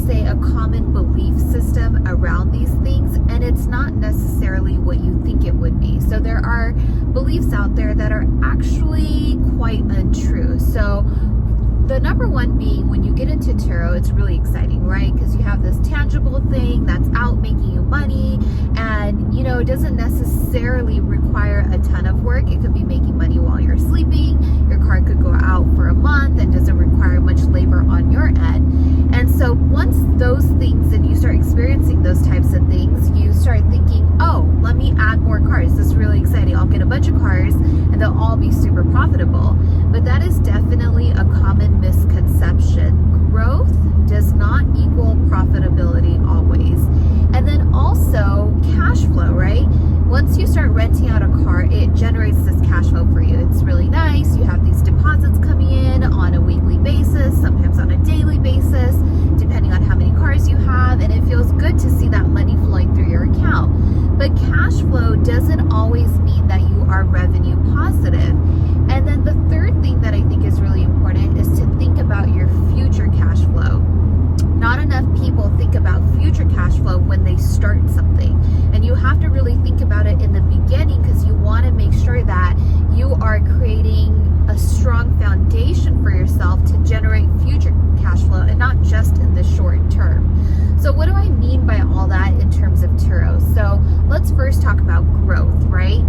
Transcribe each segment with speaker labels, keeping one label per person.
Speaker 1: say, a common belief system around these things, and it's not necessarily what you think it would be. So there are beliefs out there that are actually quite untrue. So the number one being, when you get into Turo, it's really exciting, right? Because you have this tangible thing that's out making you money, and you know, it doesn't necessarily require a ton of work. It could be making money while you're sleeping. Your car could go out for a month and doesn't require much labor on your end. And so once those things, and you start experiencing those types of things, you start thinking, oh, let me add more cars. This is really exciting. I'll get a bunch of cars and they'll all be super profitable. But that is definitely a common misconception. Growth does not equal profitability always. And then also cash flow, right? Once you start renting out a car, it generates this cash flow for you. It's really nice. You have these deposits coming in on a weekly basis, sometimes on a daily basis, depending on how many cars you have. And it feels good to see that money flowing through your account. But cash flow doesn't always mean that you are revenue positive. And then the third thing that I think is really important is to think about your future cash flow. Not enough people think about future cash flow when they start something. And you have to really think about it in the beginning, because you want to make sure that you are creating a strong foundation for yourself to generate future cash flow, and not just in the short term. So what do I mean by all that in terms of Turo? So let's first talk about growth, right?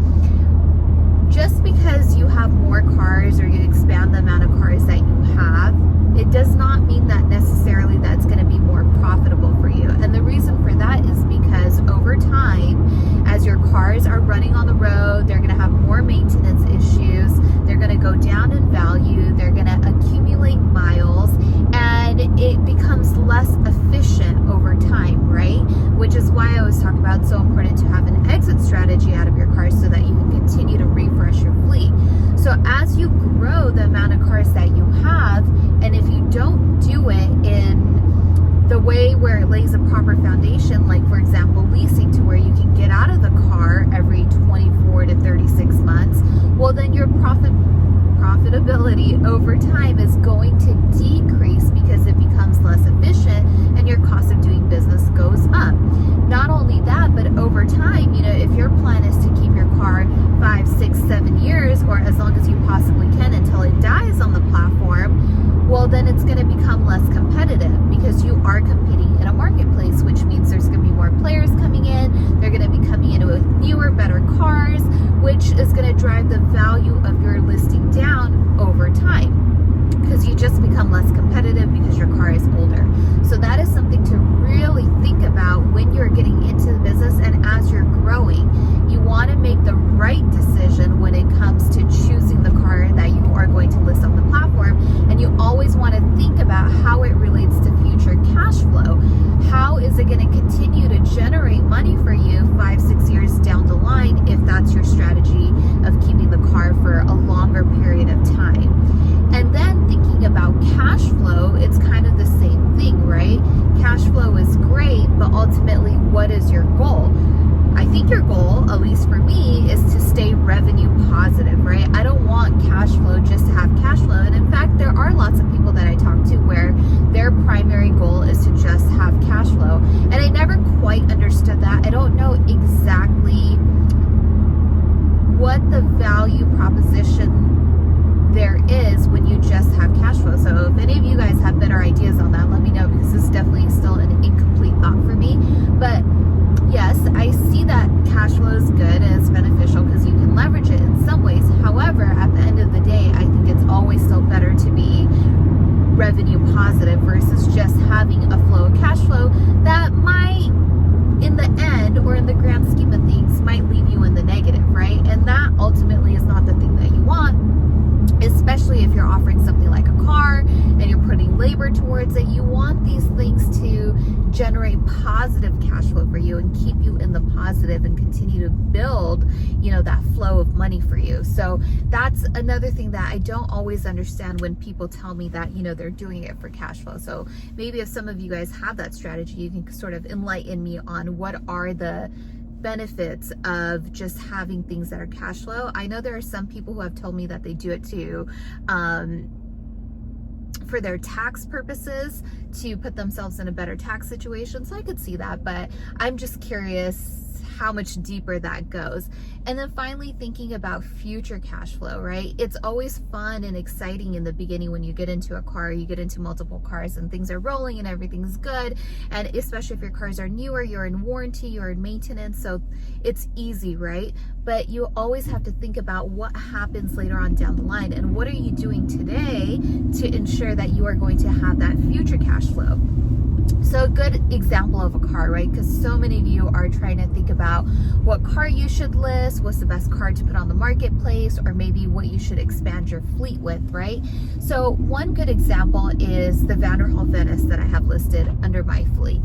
Speaker 1: Just because you have more cars, or you expand the amount of cars that you have, it does not mean that necessarily that's going to be more profitable for you. And the reason for that is because over time, as your cars are running on the road, they're going to have more maintenance issues, they're going to go down in value, they're going to accumulate miles, and it becomes less efficient over time, right? Which is why I always talk about it's so important to have an exit strategy out of your cars so that you can continue to refresh your fleet. So as you grow the amount of cars that you have, and if you don't do it in the way where it lays a proper foundation, like for example leasing, to where you can get out of the car every 24 to 36 months, well then your profitability over time is going to decrease, because it becomes less efficient and your cost of doing business goes up. Not only that, but over time, you know, if your plan is to keep your car 5, 6, 7 years, or as long as you possibly can until it dies on the platform, well then it's going to become less competitive, because you are competing in a marketplace, which means there's going to be more players coming in. They're going to be coming in with newer, better cars, which is going to drive the value of your listing down over time, because you just become less competitive because your car is older. So that is something to really think about when you're getting into the business, and as you're growing. You want to make the right decision when it comes to choosing the car that you are going to list on the platform, and you always want to think about how it relates to future cash flow. How is it going to continue to generate money for you 5, 6 years down the line, if that's your strategy of keeping the car for a longer period of time? And then thinking about cash flow, it's kind of the same thing, right? Cash flow is great, but ultimately, what is your goal? I think your goal, at least for me, is to stay revenue positive, right? I don't want cash flow just to have cash flow. And in fact, there are lots of people that I talk to where their primary goal is to just have cash flow. And I never quite understood that. I don't know exactly what the value proposition there is when you just have cash flow. So if any of you guys have better ideas on that, let me know, because this is definitely still an incomplete thought for me. But yes, I see that cash flow is good and it's beneficial because you can leverage it in some ways. However, at the end of the day, I think it's always still better to be revenue positive versus just having a flow of cash flow that might, in the end or in the grand scheme of things, might leave you in the negative, right? And that ultimately is not the thing that you want, especially if you're offering something like a car and you're putting labor towards it. You want these things to generate positive cash flow for you and keep you in the positive and continue to build, you know, that flow of money for you. So that's another thing that I don't always understand when people tell me that, you know, they're doing it for cash flow. So maybe if some of you guys have that strategy, you can sort of enlighten me on what are the benefits of just having things that are cash flow. I know there are some people who have told me that they do it to for their tax purposes to put themselves in a better tax situation. So I could see that, but I'm just curious how much deeper that goes. And then finally, thinking about future cash flow, right? It's always fun and exciting in the beginning when you get into a car, you get into multiple cars and things are rolling and everything's good. And especially if your cars are newer, you're in warranty, you're in maintenance, so it's easy, right? But you always have to think about what happens later on down the line and what are you doing today to ensure that you are going to have that future cash flow. So a good example of a car, right? Because so many of you are trying to think about what car you should list, what's the best car to put on the marketplace, or maybe what you should expand your fleet with, right? So one good example is the Vanderhall Venice that I have listed under my fleet.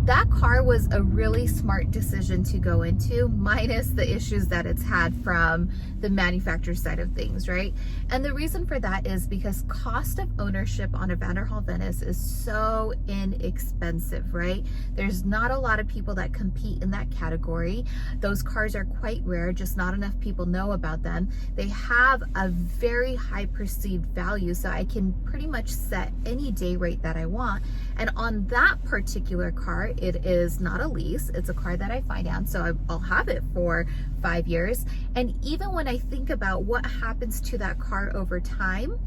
Speaker 1: That car was a really smart decision to go into, minus the issues that it's had from the manufacturer side of things, right? And the reason for that is because cost of ownership on a Vanderhall Venice is so inexpensive, right? There's not a lot of people that compete in that category. Those cars are quite rare, just not enough people know about them. They have a very high perceived value, so I can pretty much set any day rate that I want. And on that particular car, it is not a lease, it's a car that I finance, so I'll have it for 5 years. And even when I think about what happens to that car over time,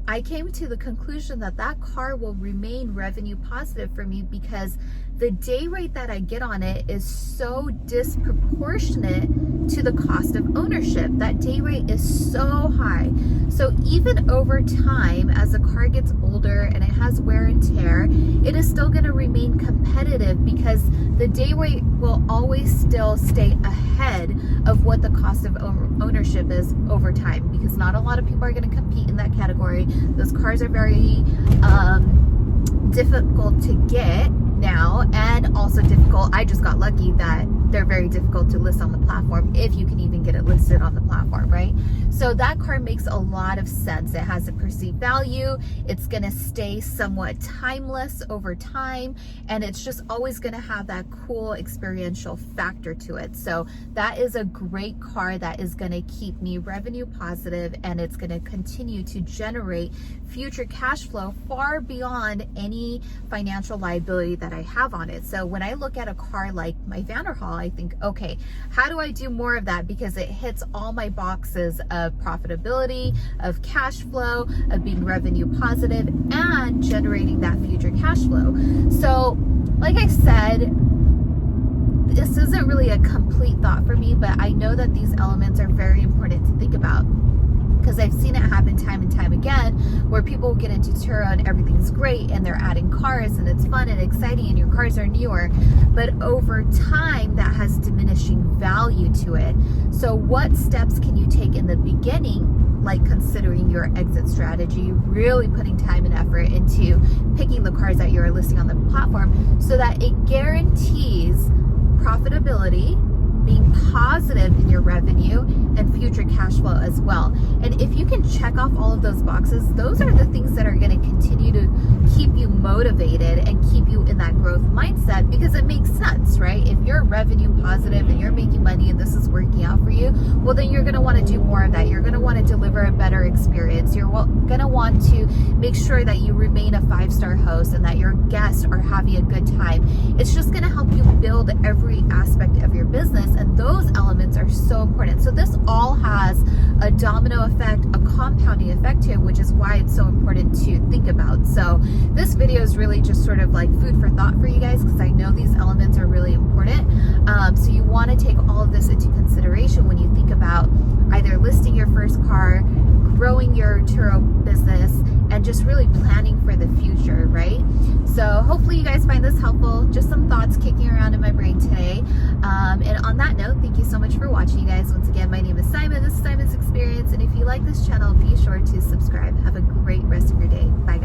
Speaker 1: I came to the conclusion that that car will remain revenue positive for me because the day rate that I get on it is so disproportionate to the cost of ownership. That day rate is so high. So even over time, as the car gets older and it has wear and tear, it is still going to remain competitive because the day rate will always still stay ahead of what the cost of ownership is over time, because not a lot of people are going to compete in that category. Those cars are very difficult to get now, and also difficult. I just got lucky that they're very difficult to list on the platform, if you can even get it listed on the platform, right? So that car makes a lot of sense. It has a perceived value. It's going to stay somewhat timeless over time, and it's just always going to have that cool experiential factor to it. So that is a great car that is going to keep me revenue positive, and it's going to continue to generate future cash flow far beyond any financial liability that I have on it. So when I look at a car like my Vanderhall, I think, okay, how do I do more of that? Because it hits all my boxes of profitability, of cash flow, of being revenue positive, and generating that future cash flow. So like I said, this isn't really a complete thought for me, but I know that these elements are very important to think about, because I've seen it happen time and time again where people will get into Turo and everything's great and they're adding cars and it's fun and exciting and your cars are newer, but over time that has diminishing value to it. So what steps can you take in the beginning, like considering your exit strategy, really putting time and effort into picking the cars that you're listing on the platform so that it guarantees profitability, being positive in your revenue, and future cash flow as well. And if you can check off all of those boxes, those are the things that are going to continue to keep you motivated and keep you in that growth mindset, because it makes sense, right? If you're revenue positive and you're making money and this is working out for you, well, then you're going to want to do more of that. You're going to want to deliver a better experience. You're going to want to make sure that you remain a 5-star host and that your guests are having a good time. It's just going to help you build every aspect of your business, and those elements are so important. So this all has a domino effect, a compounding effect to it, which is why it's so important to think about. So this video is really just sort of like food for thought for you guys, because I know these elements are really important. So you want to take all of this into consideration when you think about either listing your first car, growing your Turo business, and just really planning for the future, right? So hopefully you guys find this helpful. Just some thoughts kicking around in my brain today. And on that note, thank you so much for watching, you guys. Once again, my name is Saimah. This is Saimah's Experience. And if you like this channel, be sure to subscribe. Have a great rest of your day. Bye, guys.